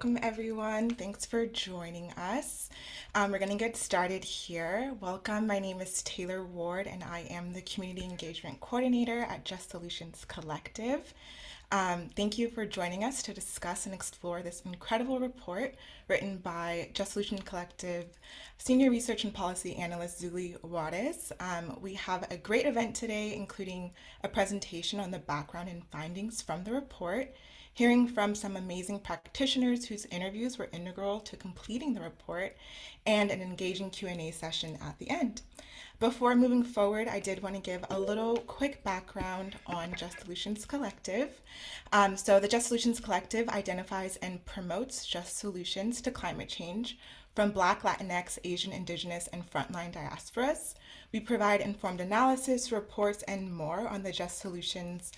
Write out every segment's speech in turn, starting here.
welcome everyone. Thanks for joining us. We're going to get started here. Welcome, my name is Taylor Ward and I am the Community Engagement Coordinator at Just Solutions Collective. Thank you for joining us to discuss and explore this incredible report written by Just Solutions Collective Senior Research and Policy Analyst Zully Juarez. We have a great event today, including a presentation on the background and findings from the report, hearing from some amazing practitioners whose interviews were integral to completing the report, and an engaging Q&A session at the end. Before moving forward, I did want to give a little quick background on Just Solutions Collective. So the Just Solutions Collective identifies and promotes just solutions to climate change from Black, Latinx, Asian, Indigenous, and frontline diasporas. We provide informed analysis, reports, and more on the Just Solutions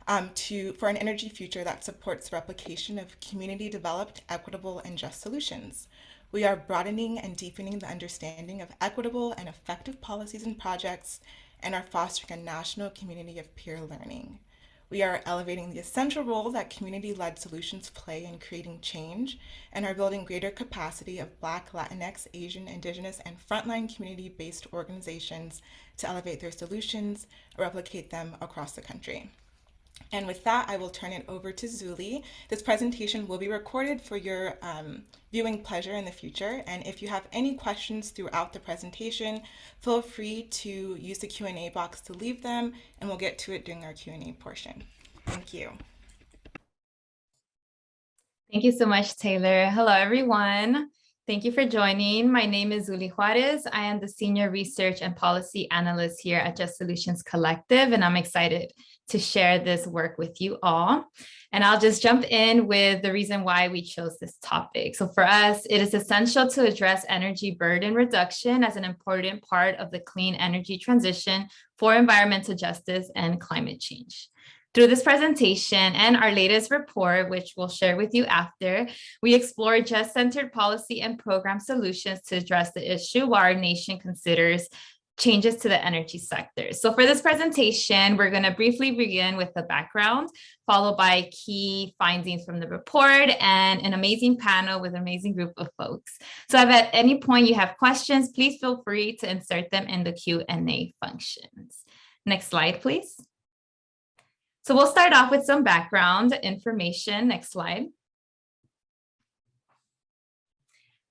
for an energy future that supports replication of community-developed, equitable, and just solutions. We are broadening and deepening the understanding of equitable and effective policies and projects, and are fostering a national community of peer learning. We are elevating the essential role that community-led solutions play in creating change, and are building greater capacity of Black, Latinx, Asian, Indigenous, and frontline community-based organizations to elevate their solutions, replicate them across the country. And with that, I will turn it over to Zully. This presentation will be recorded for your viewing pleasure in the future. And if you have any questions throughout the presentation, feel free to use the Q&A box to leave them, and we'll get to it during our Q&A portion. Thank you. Thank you so much, Taylor. Hello, everyone. Thank you for joining. My name is Zully Juarez. I am the Senior Research and Policy Analyst here at Just Solutions Collective, and I'm excited to share this work with you all. And I'll just jump in with the reason why we chose this topic. So for us, it is essential to address energy burden reduction as an important part of the clean energy transition for environmental justice and climate change. Through this presentation and our latest report, which we'll share with you after, we explore just-centered policy and program solutions to address the issue while our nation considers changes to the energy sector. So for this presentation, we're going to briefly begin with the background, followed by key findings from the report and an amazing panel with an amazing group of folks. So if at any point you have questions, please feel free to insert them in the Q&A functions. Next slide, please. So we'll start off with some background information. Next slide.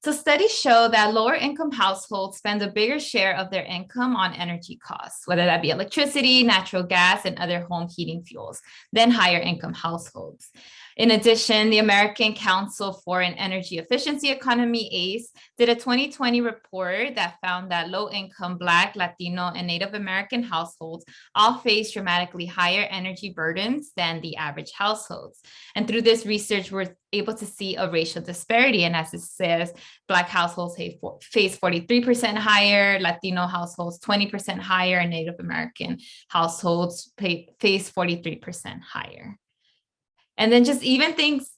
So studies show that lower income households spend a bigger share of their income on energy costs, whether that be electricity, natural gas, and other home heating fuels, than higher income households. In addition, the American Council for an Energy Efficiency Economy, ACE, did a 2020 report that found that low-income Black, Latino, and Native American households all face dramatically higher energy burdens than the average households. And through this research, we're able to see a racial disparity. And as it says, Black households face 43% higher, Latino households 20% higher, and Native American households face 43% higher. And then just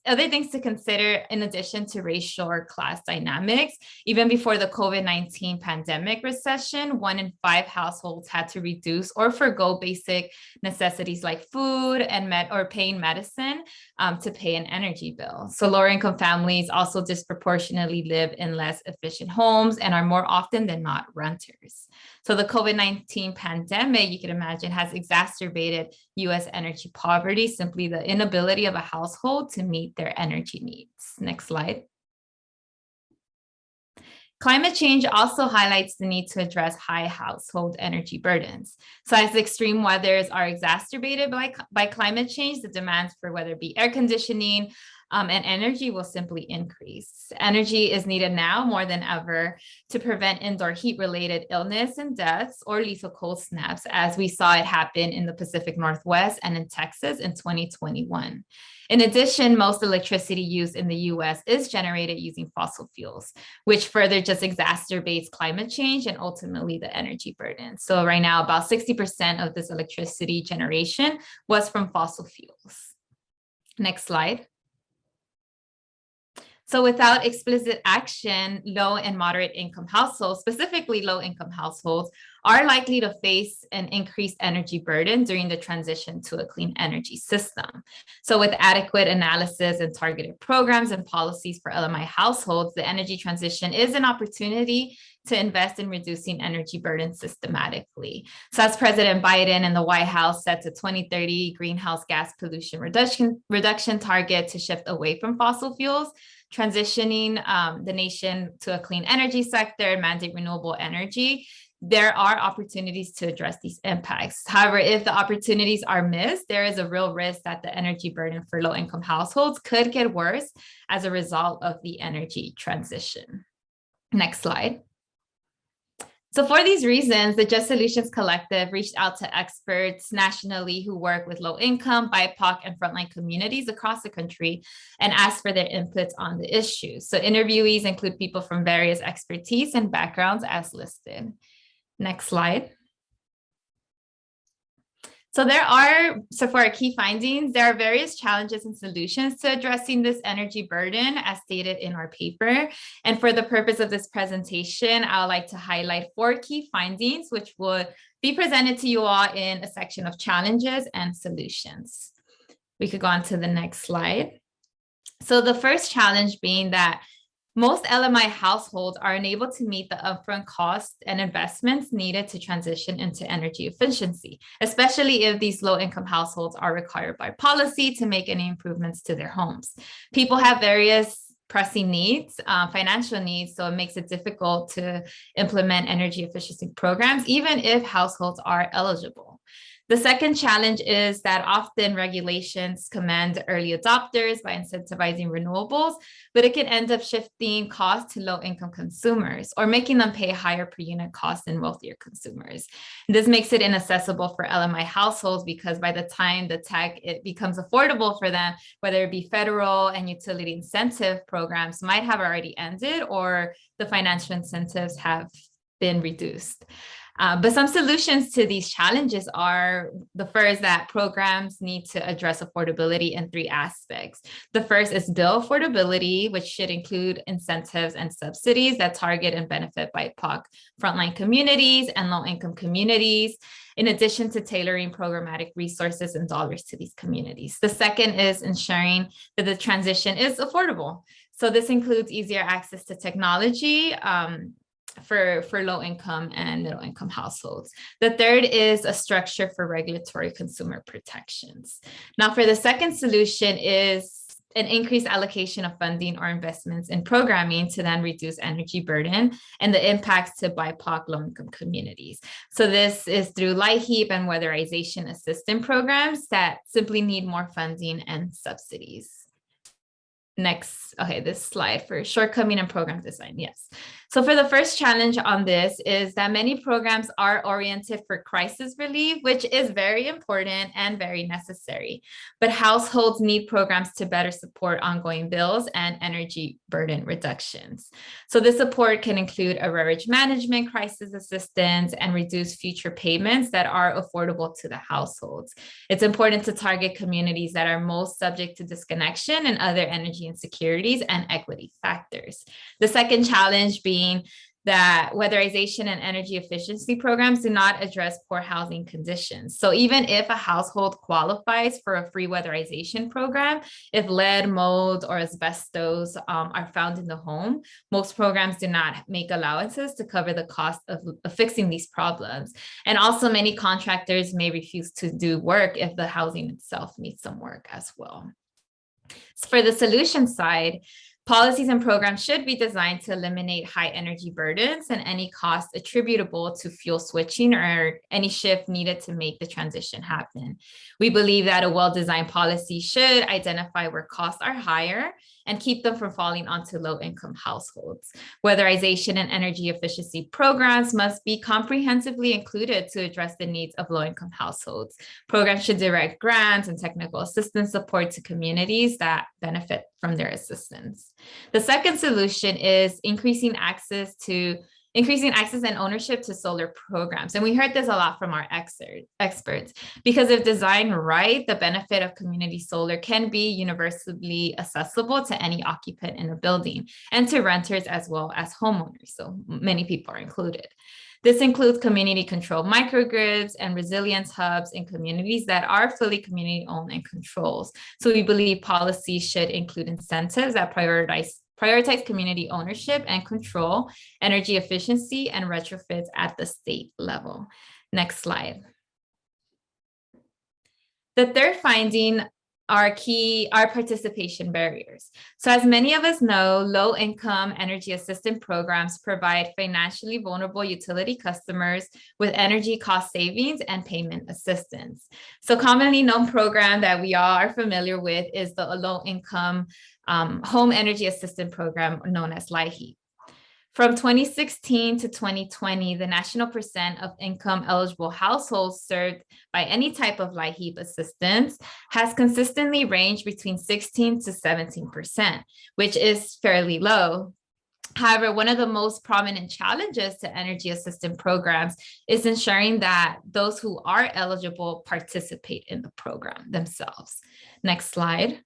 other things to consider in addition to racial or class dynamics. Even before the COVID-19 pandemic recession, 1 in 5 households had to reduce or forgo basic necessities like food and paying medicine to pay an energy bill. So lower income families also disproportionately live in less efficient homes and are more often than not renters. So the COVID-19 pandemic, you can imagine, has exacerbated US energy poverty, simply the inability of a household to meet their energy needs. Next slide. Climate change also highlights the need to address high household energy burdens. So as extreme weathers are exacerbated by climate change, the demands for whether it be air conditioning and energy will simply increase. Energy is needed now more than ever to prevent indoor heat-related illness and deaths or lethal cold snaps, as we saw it happen in the Pacific Northwest and in Texas in 2021. In addition, most electricity used in the US is generated using fossil fuels, which further just exacerbates climate change and ultimately the energy burden. So right now, about 60% of this electricity generation was from fossil fuels. Next slide. So without explicit action, low and moderate income households, specifically low income households, are likely to face an increased energy burden during the transition to a clean energy system. So with adequate analysis and targeted programs and policies for LMI households, the energy transition is an opportunity to invest in reducing energy burden systematically. So as President Biden and the White House sets a 2030 greenhouse gas pollution reduction target to shift away from fossil fuels, transitioning the nation to a clean energy sector and mandate renewable energy, there are opportunities to address these impacts. However, if the opportunities are missed, there is a real risk that the energy burden for low-income households could get worse as a result of the energy transition. Next slide. So for these reasons, the Just Solutions Collective reached out to experts nationally who work with low-income, BIPOC, and frontline communities across the country and asked for their inputs on the issues. So interviewees include people from various expertise and backgrounds as listed. Next slide. So for our key findings, there are various challenges and solutions to addressing this energy burden as stated in our paper. And for the purpose of this presentation, I would like to highlight 4 key findings, which would be presented to you all in a section of challenges and solutions. We could go on to the next slide. So the first challenge being that most LMI households are unable to meet the upfront costs and investments needed to transition into energy efficiency, especially if these low-income households are required by policy to make any improvements to their homes. People have various pressing needs, financial needs, so it makes it difficult to implement energy efficiency programs, even if households are eligible. The second challenge is that often regulations commend early adopters by incentivizing renewables, but it can end up shifting costs to low-income consumers or making them pay higher per unit costs than wealthier consumers. This makes it inaccessible for LMI households because by the time it becomes affordable for them, whether it be federal and utility incentive programs might have already ended or the financial incentives have been reduced. But some solutions to these challenges are the first, that programs need to address affordability in 3 aspects. The first is bill affordability, which should include incentives and subsidies that target and benefit BIPOC frontline communities and low-income communities, in addition to tailoring programmatic resources and dollars to these communities. The second is ensuring that the transition is affordable. So this includes easier access to technology, for low-income and middle-income households. The third is a structure for regulatory consumer protections. Now, for the second solution is an increased allocation of funding or investments in programming to then reduce energy burden and the impacts to BIPOC low-income communities. So this is through light heat and weatherization assistance programs that simply need more funding and subsidies. Next, okay, this slide for shortcoming and program design, yes. So for the first challenge on this is that many programs are oriented for crisis relief, which is very important and very necessary. But households need programs to better support ongoing bills and energy burden reductions. So this support can include arrearage management, crisis assistance, and reduce future payments that are affordable to the households. It's important to target communities that are most subject to disconnection and other energy insecurities and equity factors. The second challenge being that weatherization and energy efficiency programs do not address poor housing conditions. So even if a household qualifies for a free weatherization program, if lead, mold, or asbestos are found in the home, most programs do not make allowances to cover the cost of fixing these problems. And also many contractors may refuse to do work if the housing itself needs some work as well. So for the solution side, policies and programs should be designed to eliminate high energy burdens and any cost attributable to fuel switching or any shift needed to make the transition happen. We believe that a well-designed policy should identify where costs are higher and keep them from falling onto low-income households. Weatherization and energy efficiency programs must be comprehensively included to address the needs of low-income households. Programs should direct grants and technical assistance support to communities that benefit from their assistance. The second solution is increasing access to increasing access and ownership to solar programs. And we heard this a lot from our experts, because if designed right, the benefit of community solar can be universally accessible to any occupant in a building and to renters as well as homeowners. So many people are included. This includes community-controlled microgrids and resilience hubs in communities that are fully community-owned and controlled. So we believe policies should include incentives that prioritize community ownership and control, energy efficiency, and retrofits at the state level. Next slide. The third finding are participation barriers. So as many of us know, low-income energy assistance programs provide financially vulnerable utility customers with energy cost savings and payment assistance. So commonly known program that we all are familiar with is the low-income home energy assistance program known as LIHEAP. From 2016 to 2020, the national percent of income eligible households served by any type of LIHEAP assistance has consistently ranged between 16 to 17%, which is fairly low. However, one of the most prominent challenges to energy assistance programs is ensuring that those who are eligible participate in the program themselves. Next slide.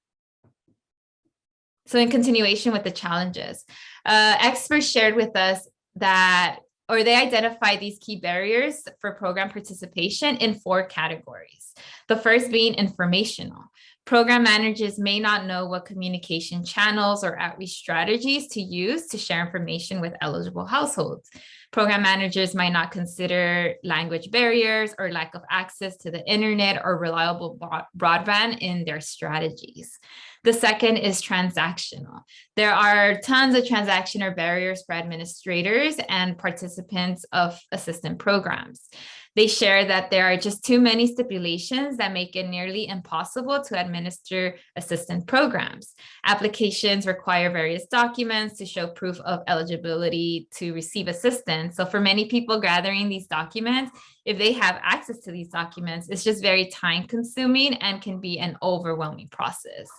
So in continuation with the challenges, experts shared with us they identified these key barriers for program participation in 4 categories. The first being informational. Program managers may not know what communication channels or outreach strategies to use to share information with eligible households. Program managers might not consider language barriers or lack of access to the internet or reliable broadband in their strategies. The second is transactional. There are tons of transactional barriers for administrators and participants of assistance programs. They share that there are just too many stipulations that make it nearly impossible to administer assistance programs. Applications require various documents to show proof of eligibility to receive assistance. So for many people gathering these documents, if they have access to these documents, it's just very time consuming and can be an overwhelming process.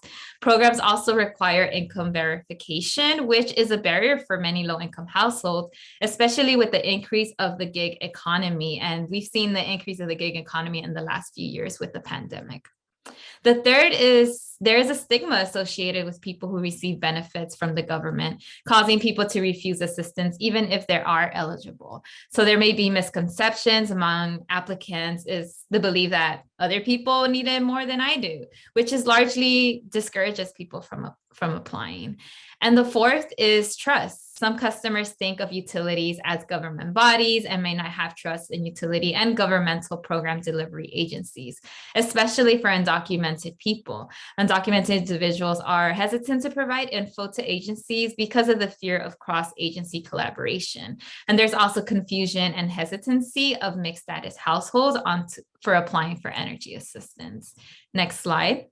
Programs also require income verification, which is a barrier for many low-income households, especially with the increase of the gig economy. And we've seen the increase of the gig economy in the last few years with the pandemic. The third is there is a stigma associated with people who receive benefits from the government, causing people to refuse assistance even if they are eligible. So there may be misconceptions among applicants is the belief that other people need it more than I do, which is largely discourages people from applying. And the fourth is trust. Some customers think of utilities as government bodies and may not have trust in utility and governmental program delivery agencies, especially for undocumented people. Undocumented individuals are hesitant to provide info to agencies because of the fear of cross-agency collaboration. And there's also confusion and hesitancy of mixed status households for applying for energy assistance. Next slide.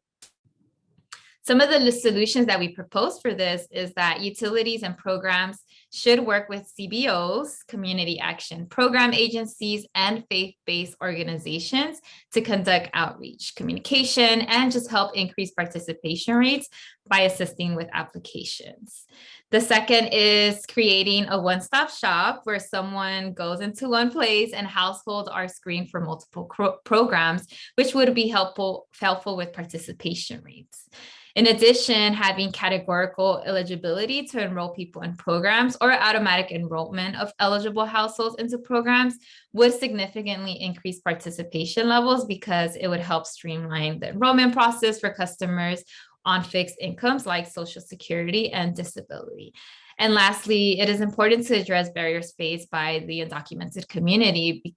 Some of the solutions that we propose for this is that utilities and programs should work with CBOs, community action program agencies, and faith-based organizations to conduct outreach, communication, and just help increase participation rates by assisting with applications. The second is creating a one-stop shop where someone goes into one place and households are screened for multiple programs, which would be helpful with participation rates. In addition, having categorical eligibility to enroll people in programs or automatic enrollment of eligible households into programs would significantly increase participation levels because it would help streamline the enrollment process for customers on fixed incomes like Social Security and disability. And lastly, it is important to address barriers faced by the undocumented community.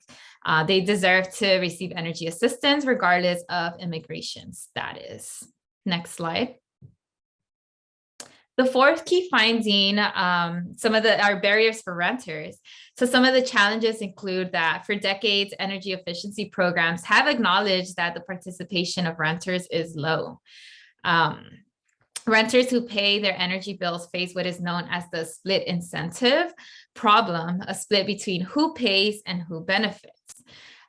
They deserve to receive energy assistance regardless of immigration status. Next slide. The fourth key finding, our barriers for renters. So some of the challenges include that for decades, energy efficiency programs have acknowledged that the participation of renters is low. Renters who pay their energy bills face what is known as the split incentive problem, a split between who pays and who benefits.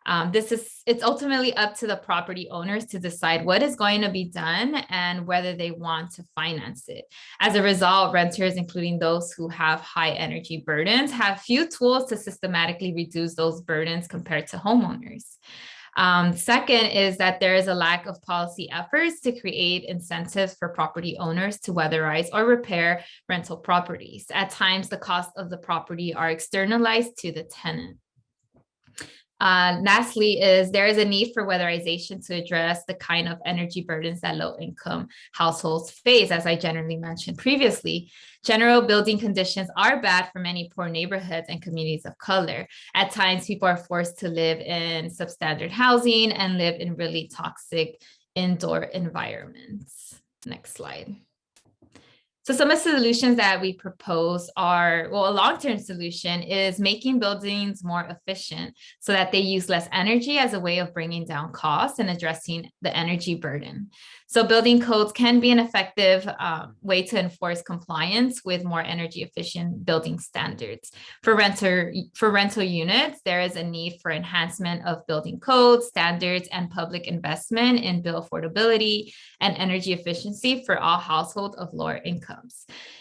It's ultimately up to the property owners to decide what is going to be done and whether they want to finance it. As a result, renters, including those who have high energy burdens, have few tools to systematically reduce those burdens compared to homeowners. Second is that there is a lack of policy efforts to create incentives for property owners to weatherize or repair rental properties. At times, the cost of the property are externalized to the tenant. Lastly, there is a need for weatherization to address the kind of energy burdens that low-income households face. As I generally mentioned previously, general building conditions are bad for many poor neighborhoods and communities of color. At times, people are forced to live in substandard housing and live in really toxic indoor environments. Next slide. So some of the solutions that we propose are, well, a long-term solution is making buildings more efficient so that they use less energy as a way of bringing down costs and addressing the energy burden. So building codes can be an effective way to enforce compliance with more energy efficient building standards. For rental units, there is a need for enhancement of building codes, standards, and public investment in bill affordability and energy efficiency for all households of lower incomes.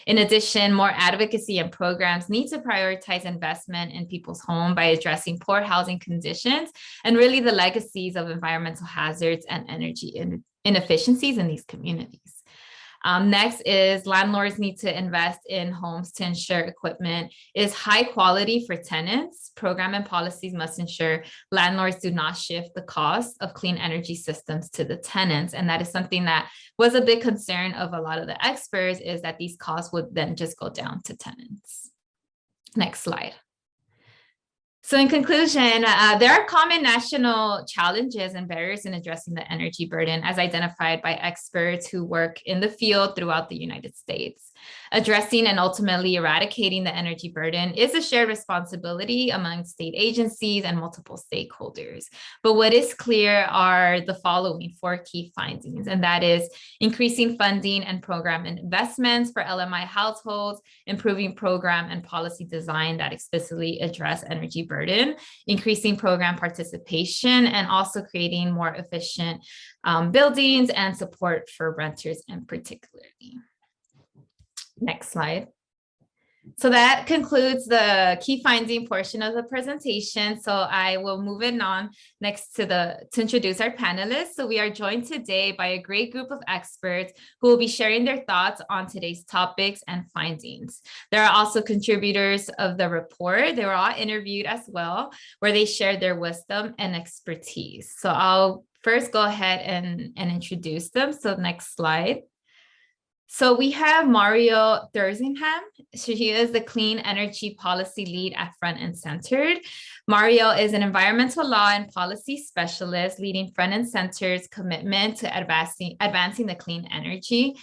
In addition, more advocacy and programs need to prioritize investment in people's home by addressing poor housing conditions and really the legacies of environmental hazards and energy inefficiencies in these communities. Next is landlords need to invest in homes to ensure equipment is high quality for tenants. Program and policies must ensure landlords do not shift the cost of clean energy systems to the tenants. And that is something that was a big concern of a lot of the experts, is that these costs would then just go down to tenants. Next slide. So in conclusion, there are common national challenges and barriers in addressing the energy burden as identified by experts who work in the field throughout the United States. Addressing and ultimately eradicating the energy burden is a shared responsibility among state agencies and multiple stakeholders. But what is clear are the following 4 key findings, and that is increasing funding and program investments for LMI households, improving program and policy design that explicitly address energy burden, increasing program participation, and also creating more efficient buildings and support for renters in particularly. Next slide. So that concludes the key finding portion of the presentation. So I will move it on next to introduce our panelists. So we are joined today by a great group of experts who will be sharing their thoughts on today's topics and findings. There are also contributors of the report. They were all interviewed as well, where they shared their wisdom and expertise. So I'll first go ahead and introduce them. So next slide. So we have Mariel Thuraisingham. She is the Clean Energy Policy Lead at Front and Centered. Mariel is an environmental law and policy specialist leading Front and Centered's commitment to advancing the clean energy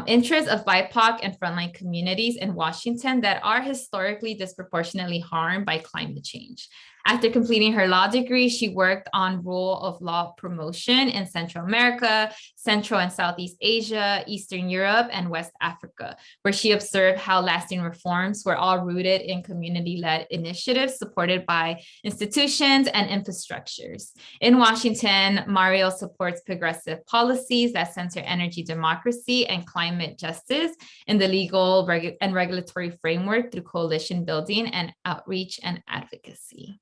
interests of BIPOC and frontline communities in Washington that are historically disproportionately harmed by climate change. After completing her law degree, she worked on rule of law promotion in Central America, Central and Southeast Asia, Eastern Europe, and West Africa, where she observed how lasting reforms were all rooted in community-led initiatives supported by institutions and infrastructures. In Washington, Mariel supports progressive policies that center energy democracy and climate justice in the legal and regulatory framework through coalition building and outreach and advocacy.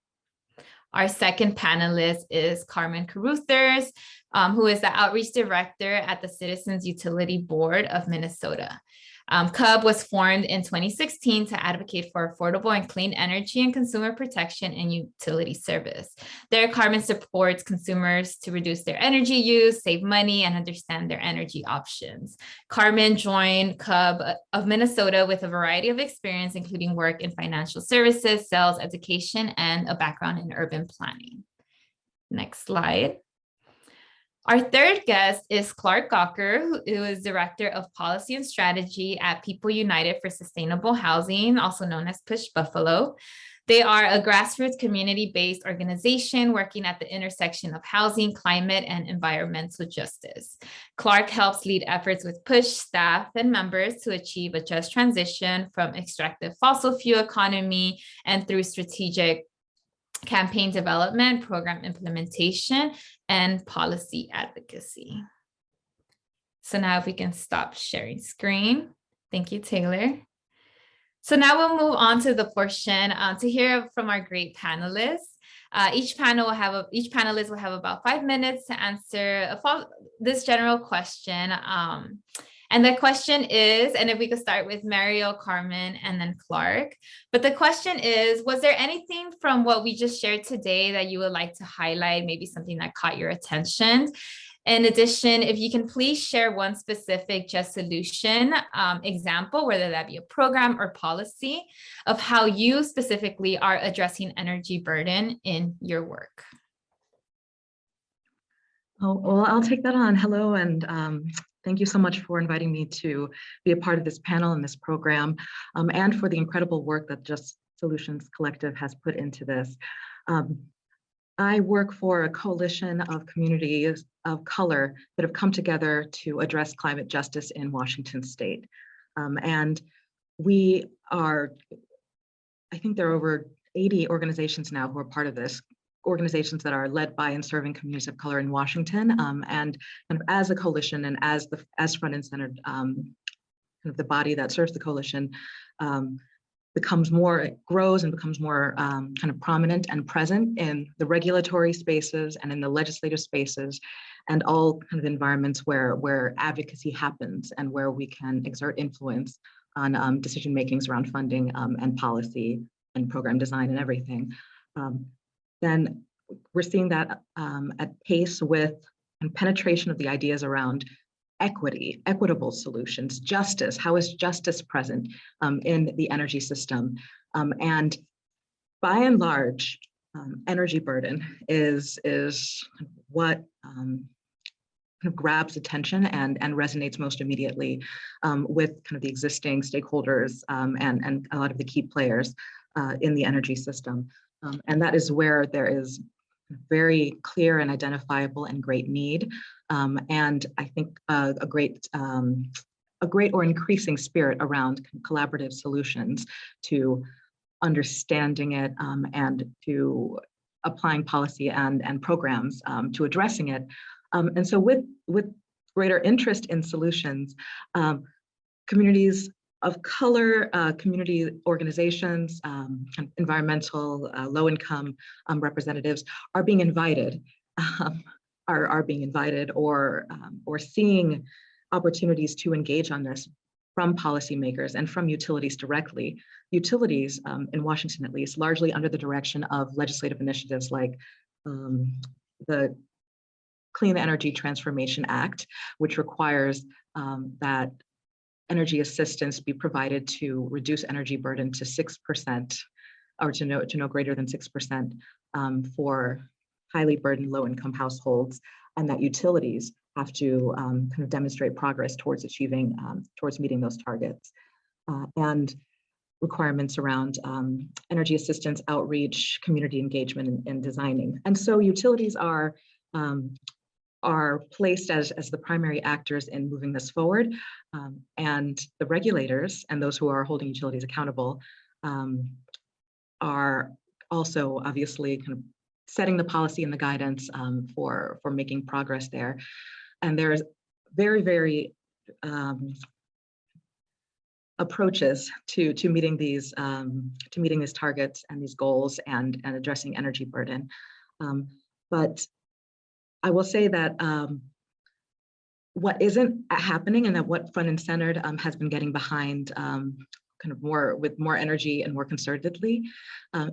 Our second panelist is Carmen Carruthers, who is the Outreach Director at the Citizens Utility Board of Minnesota. CUB was formed in 2016 to advocate for affordable and clean energy and consumer protection and utility service. There, Carmen supports consumers to reduce their energy use, save money, and understand their energy options. Carmen joined CUB of Minnesota with a variety of experience, including work in financial services, sales, education, and a background in urban planning. Next slide. Our third guest is Clarke Gocker, who is Director of Policy and Strategy at People United for Sustainable Housing, also known as Push Buffalo. They are a grassroots community-based organization working at the intersection of housing, climate, and environmental justice. Clarke helps lead efforts with Push staff and members to achieve a just transition from extractive fossil fuel economy and through strategic campaign development, program implementation, and policy advocacy. So now if we can stop sharing screen. Thank you, Taylor. So now we'll move on to the portion to hear from our great panelists. Each panelist will have about 5 minutes to answer this general question. And the question is, and if we could start with Mariel, Carmen, and then Clarke. But the question is, was there anything from what we just shared today that you would like to highlight, maybe something that caught your attention? In addition, if you can please share one specific Just Solution example, whether that be a program or policy, of how you specifically are addressing energy burden in your work. Oh, well, I'll take that on. Hello, and thank you so much for inviting me to be a part of this panel and this program, and for the incredible work that Just Solutions Collective has put into this. I work for a coalition of communities of color that have come together to address climate justice in Washington state. And we are, I think there are over 80 organizations now who are part of this, organizations that are led by and serving communities of color in Washington. And as a coalition and as front and centered, kind of the body that serves the coalition, grows and becomes more kind of prominent and present in the regulatory spaces and in the legislative spaces and all kind of environments where advocacy happens and where we can exert influence on decision makings around funding and policy and program design and everything. Then we're seeing that at pace with penetration of the ideas around equity, equitable solutions, justice. How is justice present in the energy system? And by and large, energy burden is what kind of grabs attention and resonates most immediately with kind of the existing stakeholders and a lot of the key players in the energy system. And that is where there is very clear and identifiable and great need. And I think a great or increasing spirit around collaborative solutions to understanding it and to applying policy and programs to addressing it. And so with greater interest in solutions, communities of color, community organizations, environmental, low-income representatives are being invited, or seeing opportunities to engage on this from policymakers and from utilities directly. Utilities, in Washington at least, largely under the direction of legislative initiatives like the Clean Energy Transformation Act, which requires that energy assistance be provided to reduce energy burden to 6%, or to no greater than 6% for highly burdened low-income households, and that utilities have to kind of demonstrate progress towards meeting those targets, and requirements around energy assistance, outreach, community engagement, and designing. And so utilities are placed as the primary actors in moving this forward. And the regulators and those who are holding utilities accountable are also obviously kind of setting the policy and the guidance for making progress there. And there's very, very approaches to meeting these targets and these goals and addressing energy burden. But I will say that what isn't happening, and that what front and centered has been getting behind kind of with more energy and more concertedly,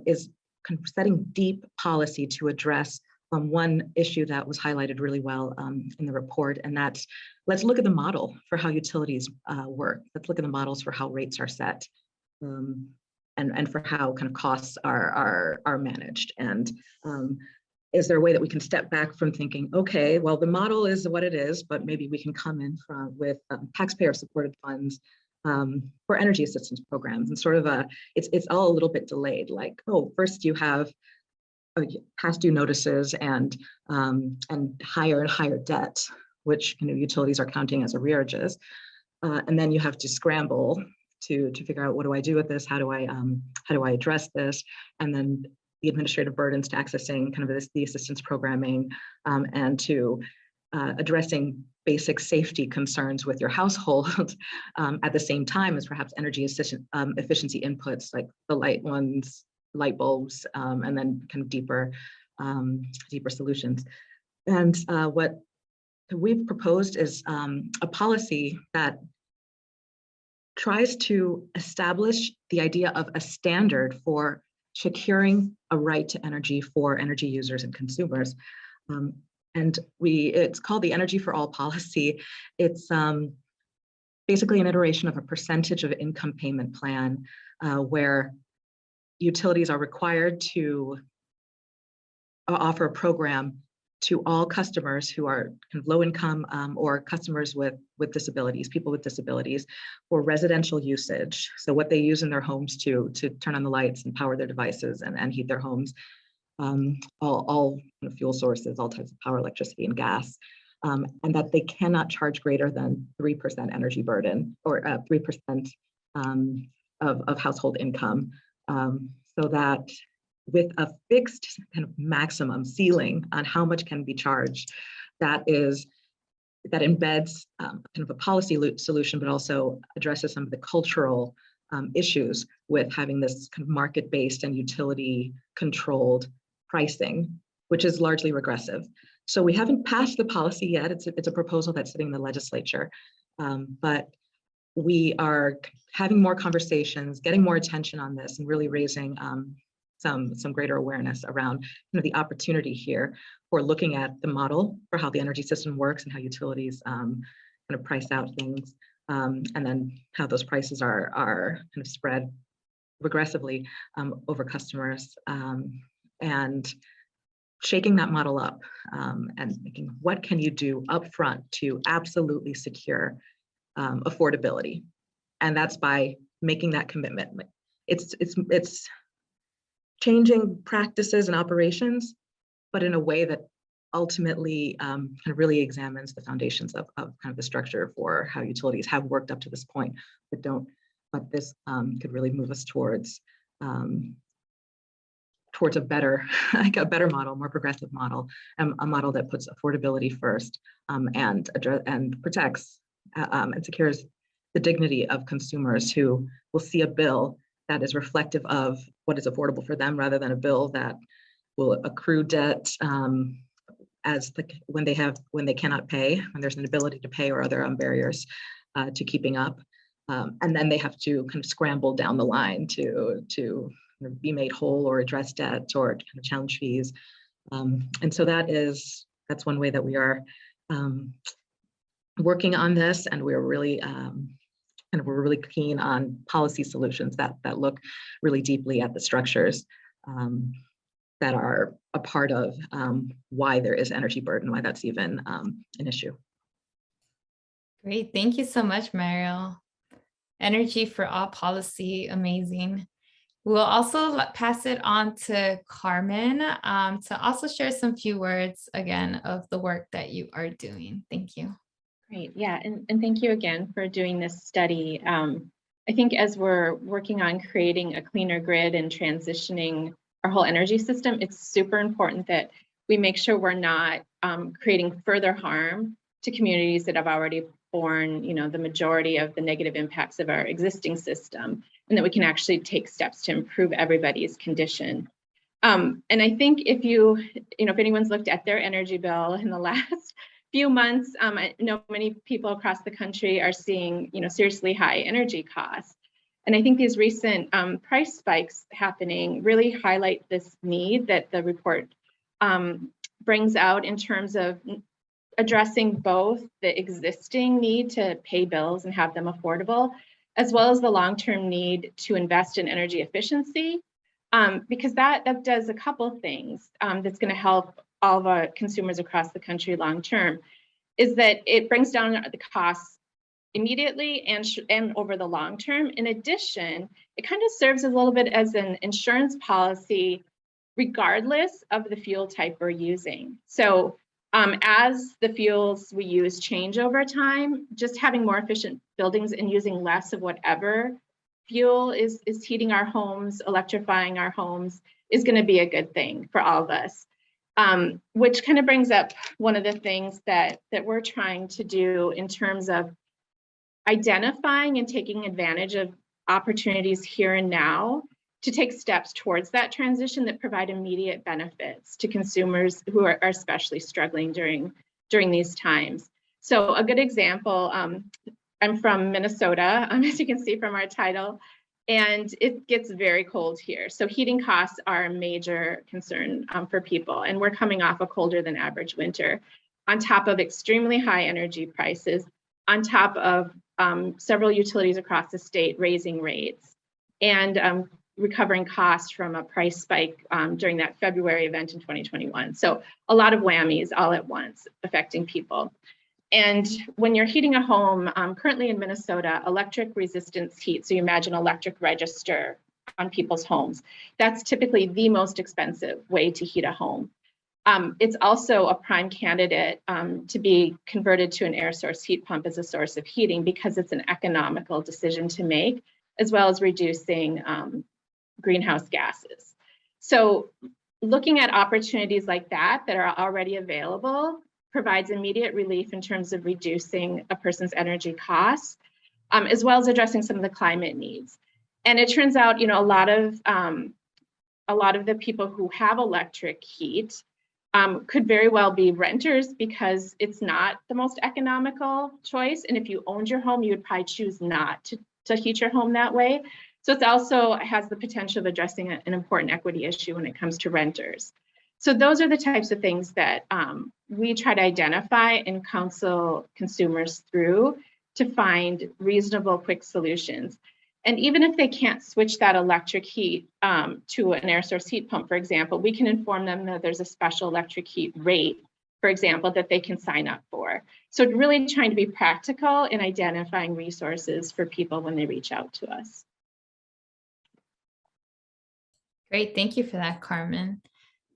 is kind of setting deep policy to address one issue that was highlighted really well in the report, and that's, let's look at the model for how utilities work. Let's look at the models for how rates are set, and for how kind of costs are managed. And is there a way that we can step back from thinking, okay, well, the model is what it is, but maybe we can come in with taxpayer-supported funds for energy assistance programs, and sort of it's all a little bit delayed. Like, oh, first you have past due notices and higher and higher debt, which utilities are counting as arrearages, and then you have to scramble to figure out, what do I do with this? How do I address this? And then the administrative burdens to accessing kind of the assistance programming, and to addressing basic safety concerns with your household at the same time as perhaps energy efficiency inputs like the light bulbs, and then kind of deeper solutions. And what we've proposed is a policy that tries to establish the idea of a standard for securing a right to energy for energy users and consumers. And it's called the Energy for All policy. It's basically an iteration of a percentage of income payment plan where utilities are required to offer a program to all customers who are kind of low income or customers with disabilities, people with disabilities, for residential usage. So what they use in their homes to turn on the lights and power their devices and heat their homes, all kind of fuel sources, all types of power, electricity, and gas, and that they cannot charge greater than 3% energy burden or 3% of household income, so that with a fixed kind of maximum ceiling on how much can be charged, that embeds kind of a policy solution, but also addresses some of the cultural issues with having this kind of market-based and utility-controlled pricing, which is largely regressive. So we haven't passed the policy yet. It's a proposal that's sitting in the legislature, but we are having more conversations, getting more attention on this, and really raising some greater awareness around the opportunity here for looking at the model for how the energy system works and how utilities kind of price out things, and then how those prices are kind of spread regressively over customers, and shaking that model up and thinking, what can you do upfront to absolutely secure affordability? And that's by making that commitment. It's changing practices and operations, but in a way that ultimately kind of really examines the foundations of kind of the structure for how utilities have worked up to this point, but this could really move us towards a better, like a better model, more progressive model, a model that puts affordability first, and protects and secures the dignity of consumers who will see a bill that is reflective of what is affordable for them, rather than a bill that will accrue debt when they cannot pay, when there's an inability to pay or other barriers to keeping up, and then they have to kind of scramble down the line to be made whole or address debt or kind of challenge fees, and so that's one way that we are working on this, and we're really we're really keen on policy solutions that look really deeply at the structures that are a part of why there is energy burden, why that's even an issue. Great, thank you so much, Mariel. Energy for All policy, amazing. We'll also pass it on to Carmen to also share some few words again of the work that you are doing. Thank you. Great, yeah, and thank you again for doing this study. I think as we're working on creating a cleaner grid and transitioning our whole energy system, it's super important that we make sure we're not creating further harm to communities that have already borne, the majority of the negative impacts of our existing system, and that we can actually take steps to improve everybody's condition. And I think if if anyone's looked at their energy bill in the last few months, I know many people across the country are seeing, seriously high energy costs. And I think these recent price spikes happening really highlight this need that the report brings out in terms of addressing both the existing need to pay bills and have them affordable, as well as the long-term need to invest in energy efficiency, because that does a couple things that's going to help all of our consumers across the country long-term, is that it brings down the costs immediately and over the long term. In addition, it kind of serves a little bit as an insurance policy, regardless of the fuel type we're using. So as the fuels we use change over time, just having more efficient buildings and using less of whatever fuel is heating our homes, electrifying our homes is going to be a good thing for all of us. Which kind of brings up one of the things that we're trying to do in terms of identifying and taking advantage of opportunities here and now to take steps towards that transition that provide immediate benefits to consumers who are especially struggling during these times. So a good example, I'm from Minnesota, as you can see from our title, and it gets very cold here. So heating costs are a major concern for people, and we're coming off a colder than average winter, on top of extremely high energy prices, on top of several utilities across the state raising rates, and recovering costs from a price spike during that February event in 2021. So a lot of whammies all at once affecting people. And when you're heating a home, currently in Minnesota, electric resistance heat, so you imagine electric register on people's homes, that's typically the most expensive way to heat a home. It's also a prime candidate to be converted to an air source heat pump as a source of heating because it's an economical decision to make, as well as reducing greenhouse gases. So looking at opportunities like that are already available provides immediate relief in terms of reducing a person's energy costs, as well as addressing some of the climate needs. And it turns out, a lot of the people who have electric heat could very well be renters because it's not the most economical choice. And if you owned your home, you would probably choose not to heat your home that way. So it also has the potential of addressing an important equity issue when it comes to renters. So those are the types of things that we try to identify and counsel consumers through to find reasonable, quick solutions. And even if they can't switch that electric heat to an air source heat pump, for example, we can inform them that there's a special electric heat rate, for example, that they can sign up for. So really trying to be practical in identifying resources for people when they reach out to us. Great, thank you for that, Carmen.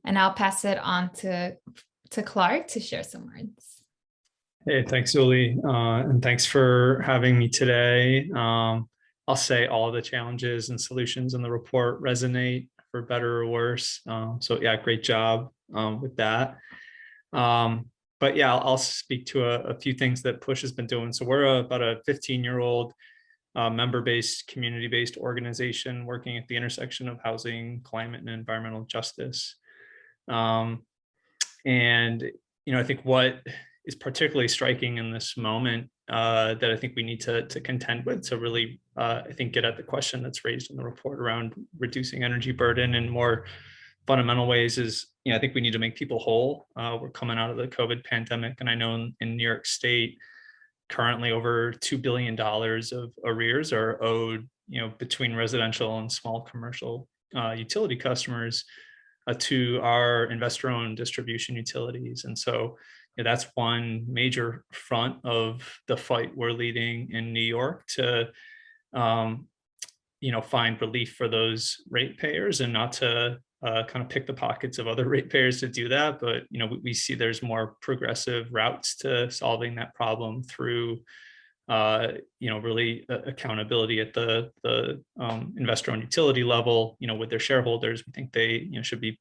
And I'll pass it on to Clarke to share some words. Hey, thanks, Zully. And thanks for having me today. I'll say all of the challenges and solutions in the report resonate for better or worse. So yeah, great job with that. But yeah, I'll speak to a few things that Push has been doing. So we're about a 15-year-old member-based, community-based organization working at the intersection of housing, climate, and environmental justice. And, I think what is particularly striking in this moment that I think we need to contend with to really, I think, get at the question that's raised in the report around reducing energy burden in more fundamental ways is, I think we need to make people whole. We're coming out of the COVID pandemic, and I know in New York State, currently over $2 billion of arrears are owed, between residential and small commercial utility customers to our investor-owned distribution utilities. And so that's one major front of the fight we're leading in New York to, find relief for those ratepayers and not to kind of pick the pockets of other ratepayers to do that. But, we see there's more progressive routes to solving that problem through, really accountability at the investor-owned utility level, with their shareholders. We think they, should be,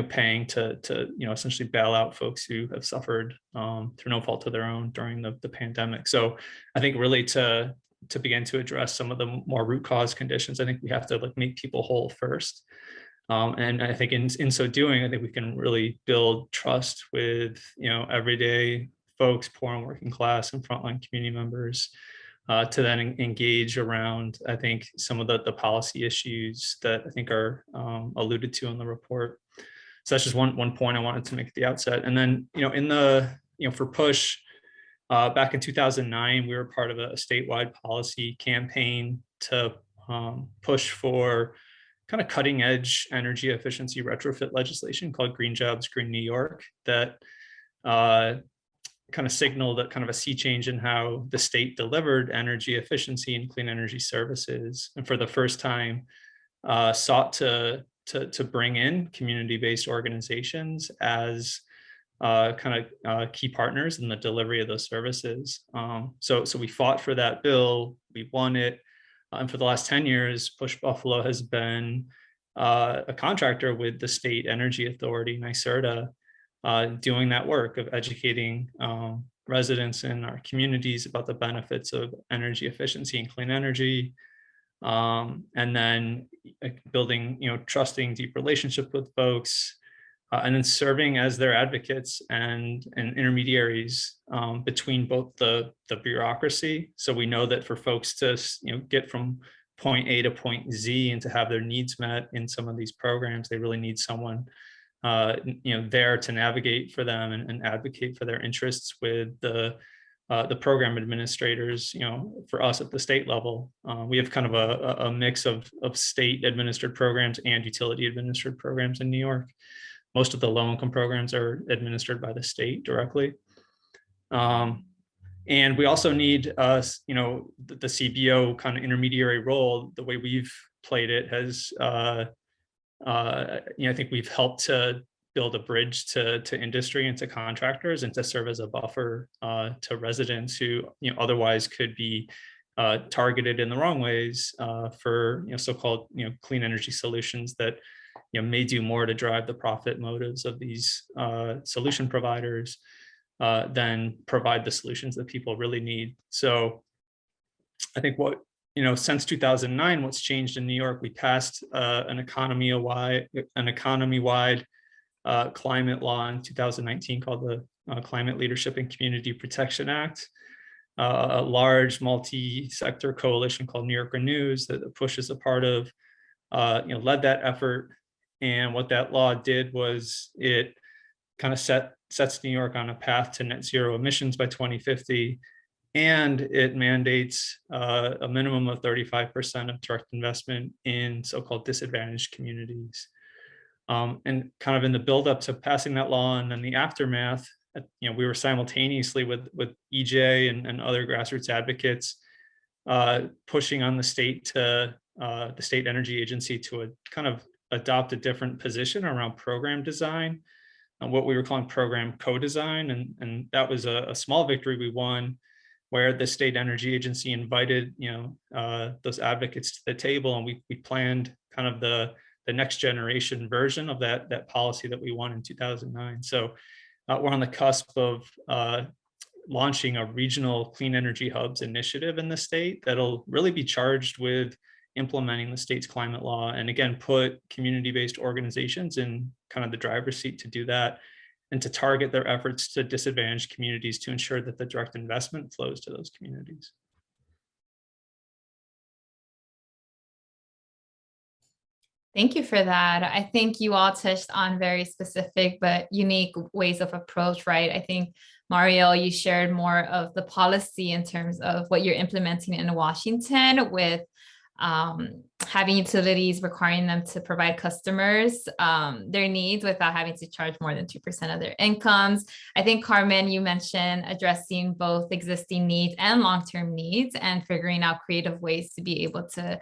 paying to essentially bail out folks who have suffered through no fault of their own during the pandemic. So I think really to begin to address some of the more root cause conditions, I think we have to make people whole first. And I think in so doing, I think we can really build trust with, everyday folks, poor and working class and frontline community members, to then engage around, I think, some of the policy issues that I think are alluded to in the report. So that's just one point I wanted to make at the outset. And then, for Push, back in 2009, we were part of a statewide policy campaign to push for kind of cutting edge energy efficiency retrofit legislation called Green Jobs, Green New York that kind of signaled that kind of a sea change in how the state delivered energy efficiency and clean energy services. And for the first time, sought to bring in community-based organizations as kind of key partners in the delivery of those services. So we fought for that bill, we won it. And for the last 10 years, Push Buffalo has been a contractor with the State Energy Authority, NYSERDA, doing that work of educating residents in our communities about the benefits of energy efficiency and clean energy, and then building, trusting, deep relationship with folks, and then serving as their advocates and intermediaries between both the bureaucracy. So we know that for folks to get from point A to point Z and to have their needs met in some of these programs, they really need someone there to navigate for them and advocate for their interests with the program administrators. For us at the state level, we have kind of a mix of state administered programs and utility administered programs in New York. Most of the low income programs are administered by the state directly. And we also need the CBO kind of intermediary role. The way we've played it has, I think we've helped to build a bridge to industry and to contractors, and to serve as a buffer to residents who otherwise could be targeted in the wrong ways for so-called clean energy solutions that may do more to drive the profit motives of these solution providers than provide the solutions that people really need. So I think since 2009, what's changed in New York, we passed an economy-wide climate law in 2019 called the Climate Leadership and Community Protection Act, a large multi-sector coalition called New York Renews that Push is a part of, led that effort. And what that law did was it kind of sets New York on a path to net zero emissions by 2050. And it mandates a minimum of 35% of direct investment in so-called disadvantaged communities. And kind of in the buildup to passing that law and then the aftermath, we were simultaneously with EJ and other grassroots advocates pushing on the state energy agency to kind of adopt a different position around program design, and what we were calling program co-design. And that was a small victory we won, where the state energy agency invited those advocates to the table, and we planned kind of the next generation version of that policy that we won in 2009. So we're on the cusp of launching a regional clean energy hubs initiative in the state that'll really be charged with implementing the state's climate law, and again, put community-based organizations in kind of the driver's seat to do that, and to target their efforts to disadvantaged communities to ensure that the direct investment flows to those communities. Thank you for that. I think you all touched on very specific but unique ways of approach, right? I think, Mariel, you shared more of the policy in terms of what you're implementing in Washington with having utilities requiring them to provide customers their needs without having to charge more than 2% of their incomes. I think, Carmen, you mentioned addressing both existing needs and long-term needs and figuring out creative ways to be able to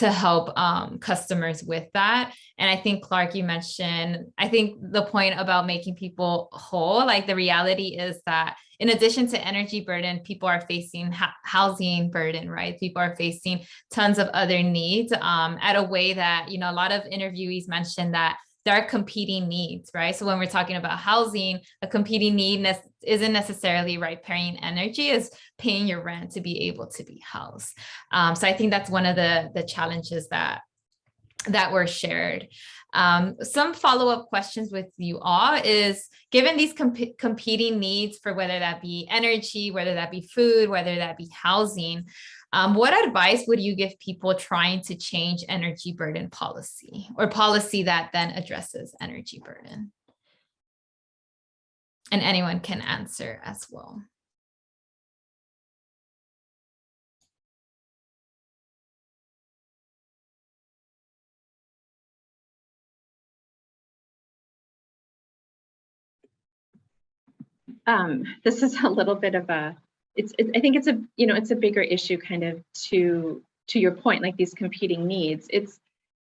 help customers with that. And I think, Clarke, you mentioned, I think the point about making people whole, like the reality is that in addition to energy burden, people are facing housing burden, right? People are facing tons of other needs at a way that, a lot of interviewees mentioned that there are competing needs, right? So when we're talking about housing, a competing need isn't necessarily, right, paying energy, is paying your rent to be able to be housed. So I think that's one of the challenges that were shared. Some follow-up questions with you all is, given these competing needs for whether that be energy, whether that be food, whether that be housing, what advice would you give people trying to change energy burden policy, or policy that then addresses energy burden? And anyone can answer as well. This is a little bit of I think it's a bigger issue, kind of to your point, like these competing needs. It's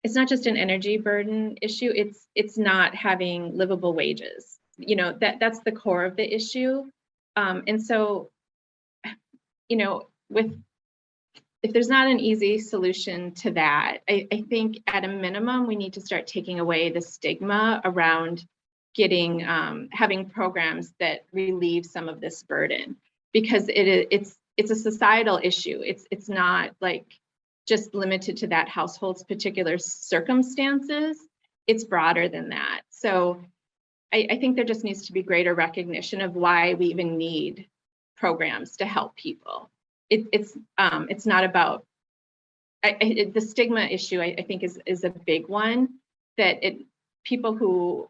not just an energy burden issue. It's not having livable wages. That's the core of the issue. And so, with if there's not an easy solution to that, I think at a minimum, we need to start taking away the stigma around getting, having programs that relieve some of this burden, because it's a societal issue. It's not like just limited to that household's particular circumstances. It's broader than that. So I think there just needs to be greater recognition of why we even need programs to help people. It's not about the stigma issue. I think is a big one, that people who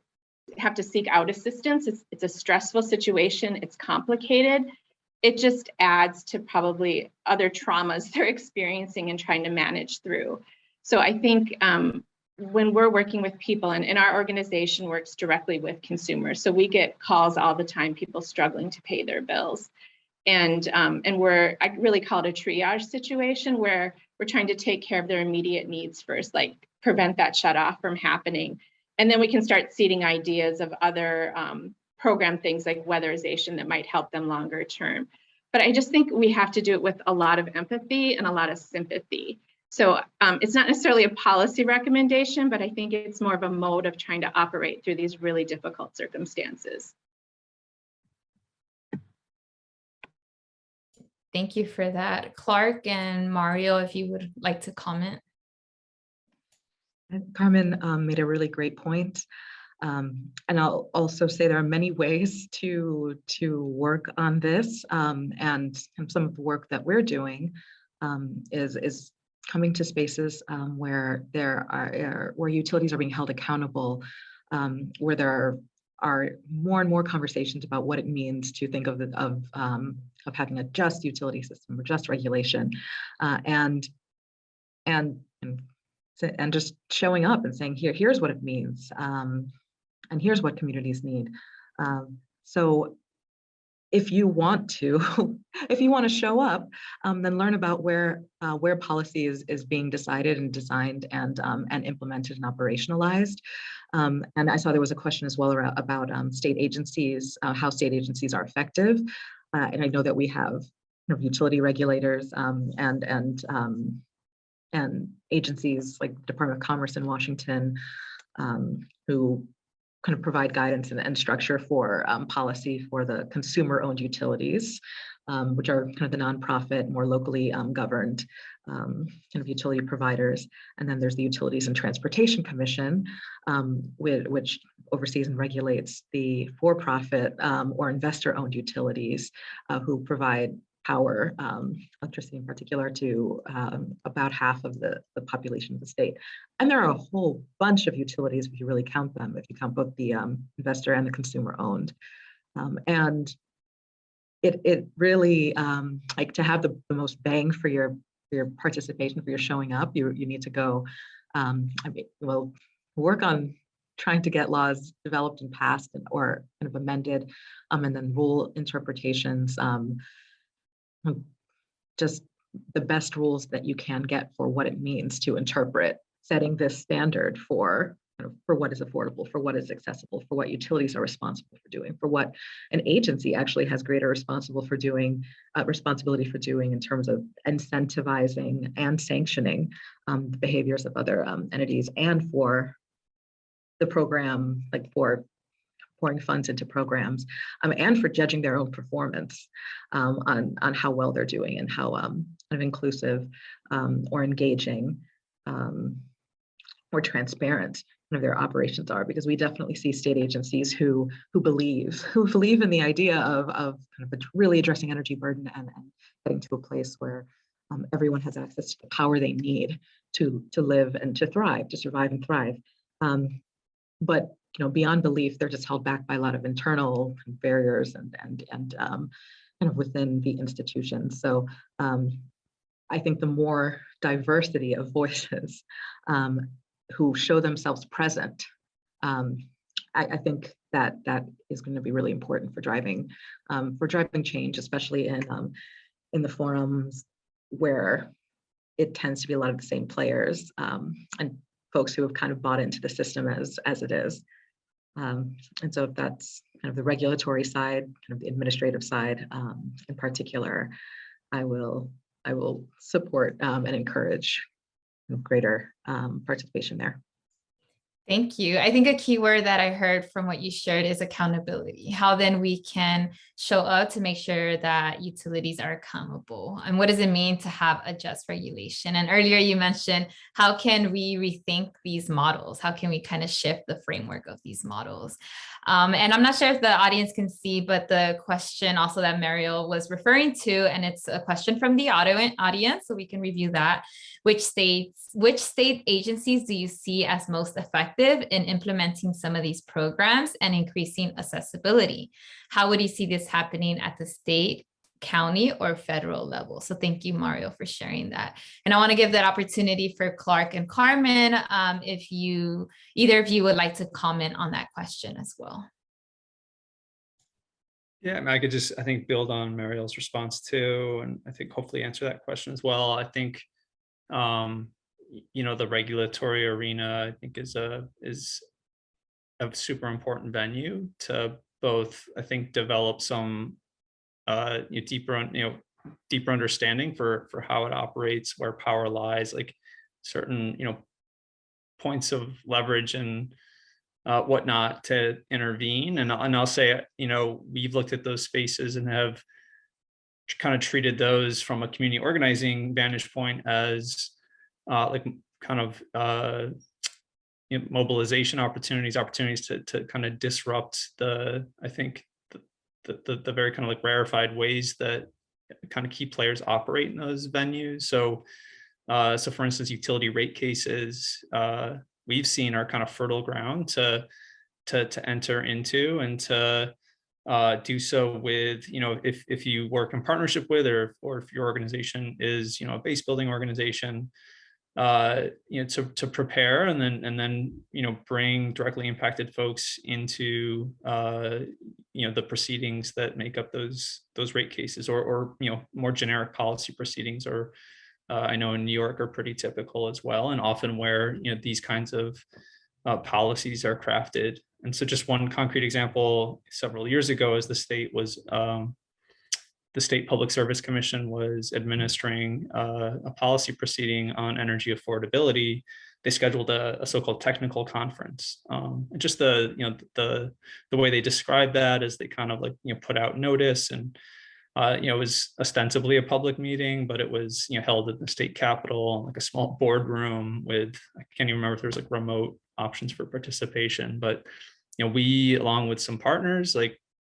have to seek out assistance, it's a stressful situation, it's complicated. It just adds to probably other traumas they're experiencing and trying to manage through. So I think when we're working with people, and our organization works directly with consumers, so we get calls all the time, people struggling to pay their bills. And I really call it a triage situation, where we're trying to take care of their immediate needs first, like prevent that shut off from happening. And then we can start seeding ideas of other program things like weatherization that might help them longer term. But I just think we have to do it with a lot of empathy and a lot of sympathy. So it's not necessarily a policy recommendation, but I think it's more of a mode of trying to operate through these really difficult circumstances. Thank you for that. Clarke and Mario, if you would like to comment. Carmen made a really great point. And I'll also say there are many ways to work on this. And some of the work that we're doing is coming to spaces where where utilities are being held accountable, where there are more and more conversations about what it means to think of having a just utility system or just regulation, and just showing up and saying, here's what it means, and here's what communities need. So if you want to show up, then learn about where policy is being decided and designed and implemented and operationalized. And I saw there was a question as well about state agencies, how state agencies are effective. And I know that we have utility regulators and agencies like the Department of Commerce in Washington, who kind of provide guidance and structure for policy for the consumer-owned utilities, which are kind of the nonprofit, more locally governed kind of utility providers. And then there's the Utilities and Transportation Commission, which oversees and regulates the for-profit or investor-owned utilities who provide power, electricity in particular, to about half of the population of the state. And there are a whole bunch of utilities if you really count them, if you count both the investor and the consumer owned. And it really, like, to have the most bang for your participation, for your showing up, you need to go, work on trying to get laws developed and passed or kind of amended, and then rule interpretations, just the best rules that you can get for what it means to interpret, setting this standard for what is affordable, for what is accessible, for what utilities are responsible for doing, for what an agency actually has greater responsibility for doing in terms of incentivizing and sanctioning the behaviors of other entities, and for the program, like for pouring funds into programs, and for judging their own performance on how well they're doing and how kind of inclusive or engaging or transparent their operations are. Because we definitely see state agencies who believe in the idea of kind of really addressing energy burden and getting to a place where everyone has access to the power they need to live and to thrive, to survive and thrive. But beyond belief, they're just held back by a lot of internal barriers and kind of within the institutions. So I think the more diversity of voices who show themselves present, I think that is going to be really important for driving change, especially in the forums where it tends to be a lot of the same players and folks who have kind of bought into the system as it is. And so if that's kind of the regulatory side, kind of the administrative side in particular, I will I will support and encourage greater participation there. Thank you. I think a key word that I heard from what you shared is accountability. How then we can show up to make sure that utilities are accountable. And what does it mean to have a just regulation? And earlier you mentioned, how can we rethink these models? How can we kind of shift the framework of these models? And I'm not sure if the audience can see, but the question also that Mariel was referring to, and it's a question from the audience, so we can review that. Which state agencies do you see as most effective in implementing some of these programs and increasing accessibility? How would you see this happening at the state, county, or federal level? So thank you, Mariel, for sharing that. And I want to give that opportunity for Clarke and Carmen, if either of you would like to comment on that question as well. Yeah, I mean, I could just, I think, build on Mariel's response too, and I think hopefully answer that question as well. I think, the regulatory arena, I think, is a super important venue to both, I think, develop some deeper understanding for how it operates, where power lies, like certain points of leverage and whatnot to intervene. And I'll say, we've looked at those spaces and have kind of treated those from a community organizing vantage point as mobilization opportunities to kind of disrupt the very kind of like rarefied ways that kind of key players operate in those venues. So for instance, utility rate cases, we've seen are kind of fertile ground to enter into, and to do so with, if you work in partnership with, or if your organization is, a base building organization, to prepare and then bring directly impacted folks into the proceedings that make up those rate cases, or more generic policy proceedings, or I know in New York are pretty typical as well, and often where these kinds of policies are crafted. And so just one concrete example, several years ago, as the state Public Service Commission was administering a policy proceeding on energy affordability, they scheduled a so-called technical conference. Just the way they described that is they kind of put out notice, and it was ostensibly a public meeting, but it was held at the state capitol, like a small boardroom with, I can't even remember if there was remote options for participation, but we, along with some partners,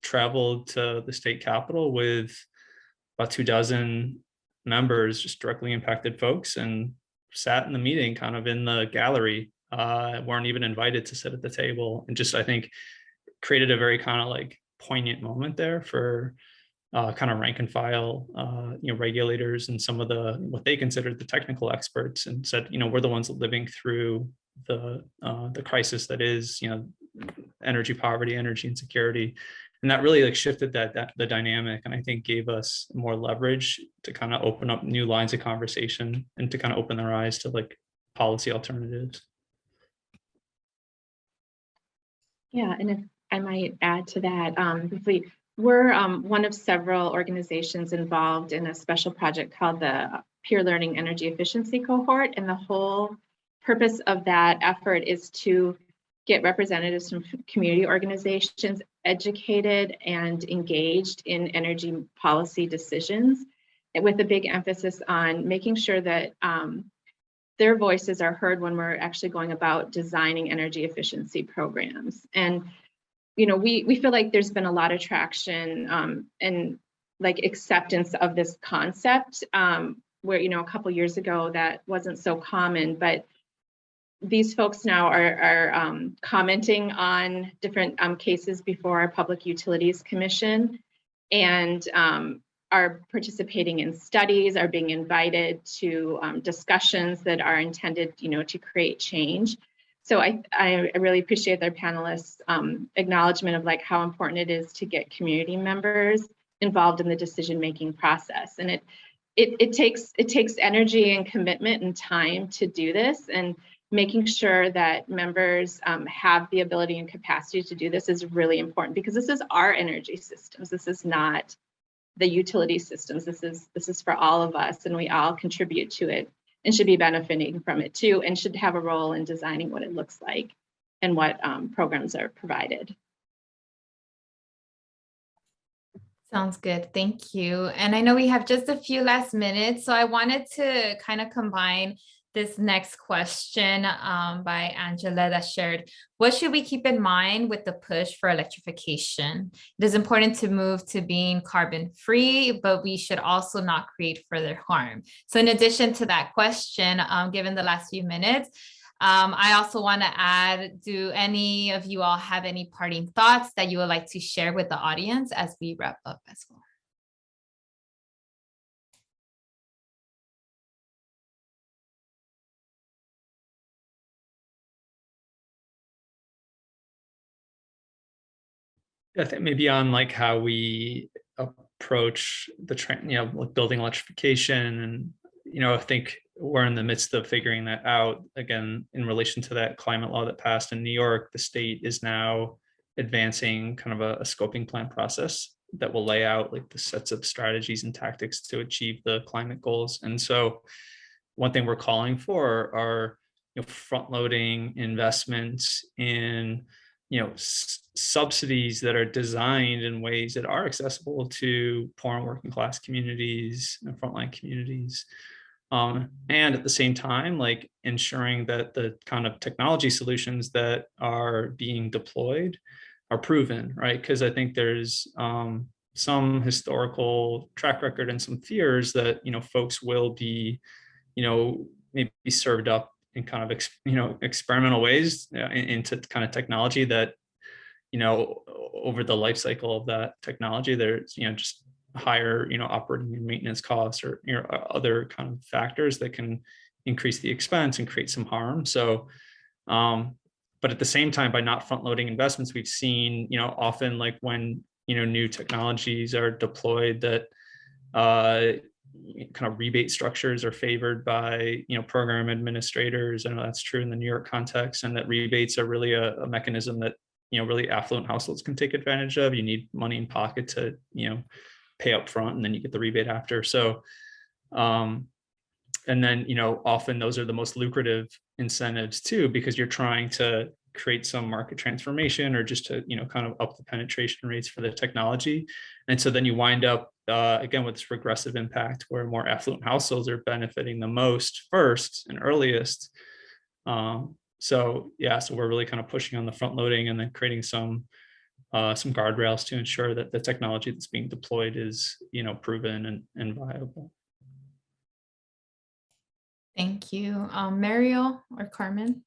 traveled to the state capitol with about 24 members, just directly impacted folks, and sat in the meeting kind of in the gallery, weren't even invited to sit at the table, and just, I think, created a very kind of poignant moment there for kind of rank and file regulators and some of what they considered the technical experts, and said, we're the ones living through the crisis that is energy poverty, energy insecurity. And that really shifted the dynamic, and I think gave us more leverage to kind of open up new lines of conversation, and to kind of open their eyes to policy alternatives. Yeah, and if I might add to that, briefly, we're one of several organizations involved in a special project called the Peer Learning Energy Efficiency Cohort, and the whole purpose of that effort is to get representatives from community organizations educated and engaged in energy policy decisions, with a big emphasis on making sure that their voices are heard when we're actually going about designing energy efficiency programs. And we feel like there's been a lot of traction and acceptance of this concept, where a couple years ago that wasn't so common, but these folks now are commenting on different cases before our Public Utilities Commission, and are participating in studies, are being invited to discussions that are intended, to create change. So I really appreciate their panelists' acknowledgement of how important it is to get community members involved in the decision-making process. And it takes energy and commitment and time to do this, and making sure that members have the ability and capacity to do this is really important, because this is our energy systems. This is not the utility systems. This is for all of us, and we all contribute to it and should be benefiting from it too, and should have a role in designing what it looks like and what programs are provided. Sounds good. Thank you. And I know we have just a few last minutes, so I wanted to kind of combine this next question by Angela that shared, what should we keep in mind with the push for electrification? It is important to move to being carbon free, but we should also not create further harm. So in addition to that question, given the last few minutes, I also want to add, do any of you all have any parting thoughts that you would like to share with the audience as we wrap up as well? I think maybe on like how we approach the like building electrification, and I think we're in the midst of figuring that out. Again, in relation to that climate law that passed in New York, the state is now advancing kind of a scoping plan process that will lay out like the sets of strategies and tactics to achieve the climate goals. And so one thing we're calling for are front-loading investments in subsidies that are designed in ways that are accessible to poor and working class communities and frontline communities. And at the same time, like ensuring that the kind of technology solutions that are being deployed are proven, right? Because I think there's some historical track record and some fears that, folks will be, maybe served up in kind of, experimental ways into kind of technology that, over the life cycle of that technology, there's, just higher, operating and maintenance costs or, other kind of factors that can increase the expense and create some harm. So, but at the same time, by not front loading investments, we've seen, often like when, new technologies are deployed that, kind of rebate structures are favored by program administrators. I know that's true in the New York context, and that rebates are really a mechanism that really affluent households can take advantage of. You need money in pocket to pay up front, and then you get the rebate after. So and then often those are the most lucrative incentives too, because you're trying to create some market transformation or just to kind of up the penetration rates for the technology. And so then you wind up again with this regressive impact where more affluent households are benefiting the most first and earliest. So we're really kind of pushing on the front loading and then creating some guardrails to ensure that the technology that's being deployed is proven and viable. Thank you. Mariel or Carmen?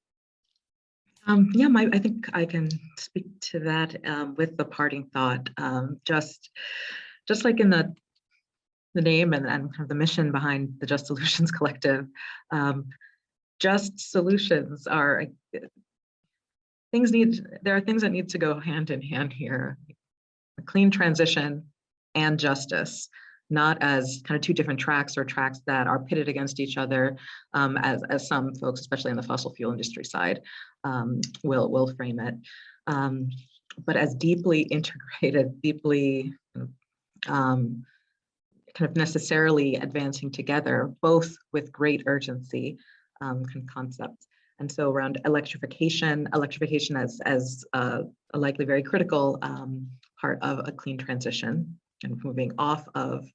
I think I can speak to that with the parting thought. Just like in the name and kind of the mission behind the Just Solutions Collective, just solutions are there are things that need to go hand in hand here. A clean transition and justice, not as kind of two different tracks or tracks that are pitted against each other, as some folks, especially on the fossil fuel industry side, will frame it, but as deeply integrated, deeply kind of necessarily advancing together, both with great urgency concepts. And so around electrification as a likely very critical part of a clean transition and moving off of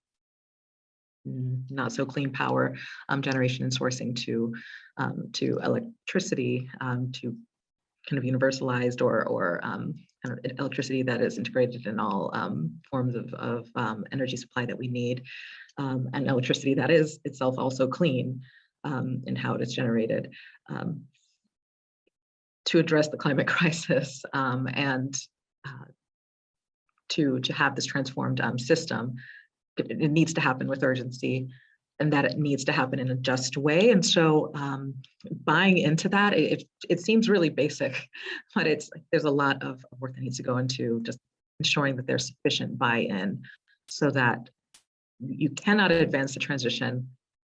not so clean power generation and sourcing to electricity, to kind of universalized or kind of electricity that is integrated in all forms of energy supply that we need, and electricity that is itself also clean in how it is generated, to address the climate crisis and to have this transformed system. It needs to happen with urgency, and that it needs to happen in a just way. And so buying into that, it seems really basic, but there's a lot of work that needs to go into just ensuring that there's sufficient buy-in so that you cannot advance the transition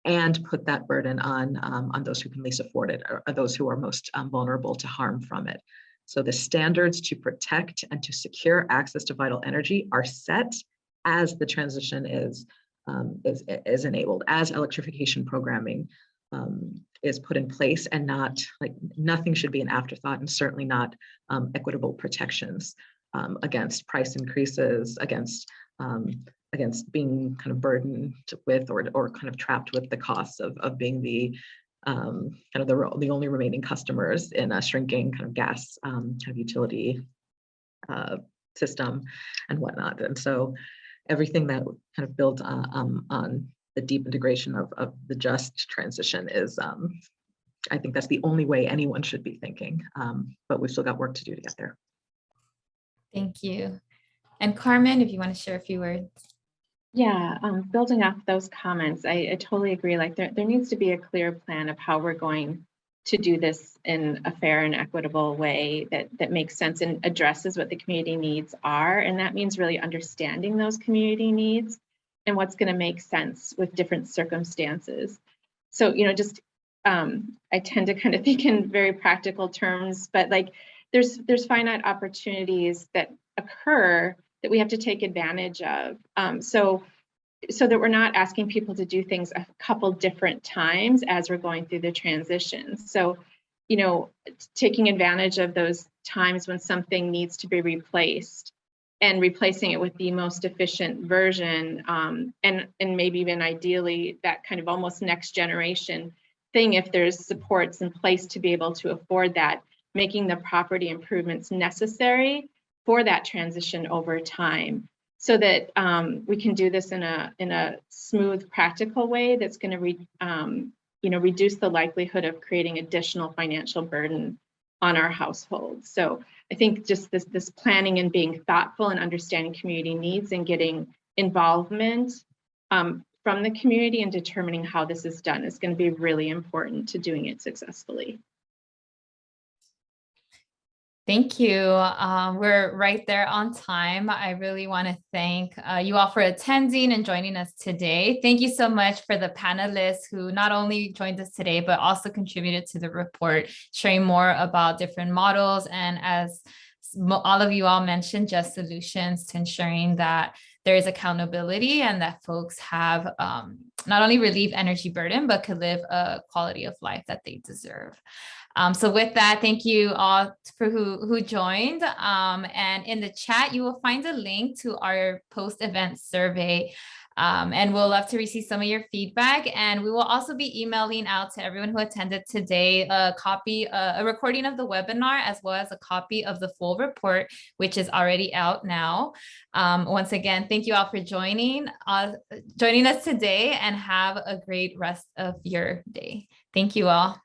and put that burden on those who can least afford it, or those who are most vulnerable to harm from it. So the standards to protect and to secure access to vital energy are set as the transition is enabled, as electrification programming is put in place, and not like nothing should be an afterthought, and certainly not equitable protections against price increases, against being kind of burdened with or kind of trapped with the costs of being the kind of the only remaining customers in a shrinking kind of gas kind of utility system and whatnot. And so everything that kind of builds on the deep integration of the just transition is, I think that's the only way anyone should be thinking, but we've still got work to do to get there. Thank you. And Carmen, if you want to share a few words. Yeah, building off those comments, I totally agree. Like there needs to be a clear plan of how we're going to do this in a fair and equitable way that makes sense and addresses what the community needs are. And that means really understanding those community needs and what's going to make sense with different circumstances. So, just I tend to kind of think in very practical terms, but like there's finite opportunities that occur that we have to take advantage of. So that we're not asking people to do things a couple different times as we're going through the transition. So, taking advantage of those times when something needs to be replaced and replacing it with the most efficient version, and maybe even ideally that kind of almost next generation thing, if there's supports in place to be able to afford that, making the property improvements necessary for that transition over time, so that we can do this in a smooth, practical way that's going to reduce the likelihood of creating additional financial burden on our households. So I think just this planning and being thoughtful and understanding community needs and getting involvement from the community and determining how this is done is going to be really important to doing it successfully. Thank you. We're right there on time. I really want to thank you all for attending and joining us today. Thank you so much for the panelists who not only joined us today, but also contributed to the report, sharing more about different models. And as all of you all mentioned, just solutions to ensuring that there is accountability and that folks have not only relieve energy burden, but could live a quality of life that they deserve. So with that, thank you all for who joined. And in the chat, you will find a link to our post-event survey. And we'll love to receive some of your feedback. And we will also be emailing out to everyone who attended today a recording of the webinar, as well as a copy of the full report, which is already out now. Once again, thank you all for joining us today, and have a great rest of your day. Thank you all.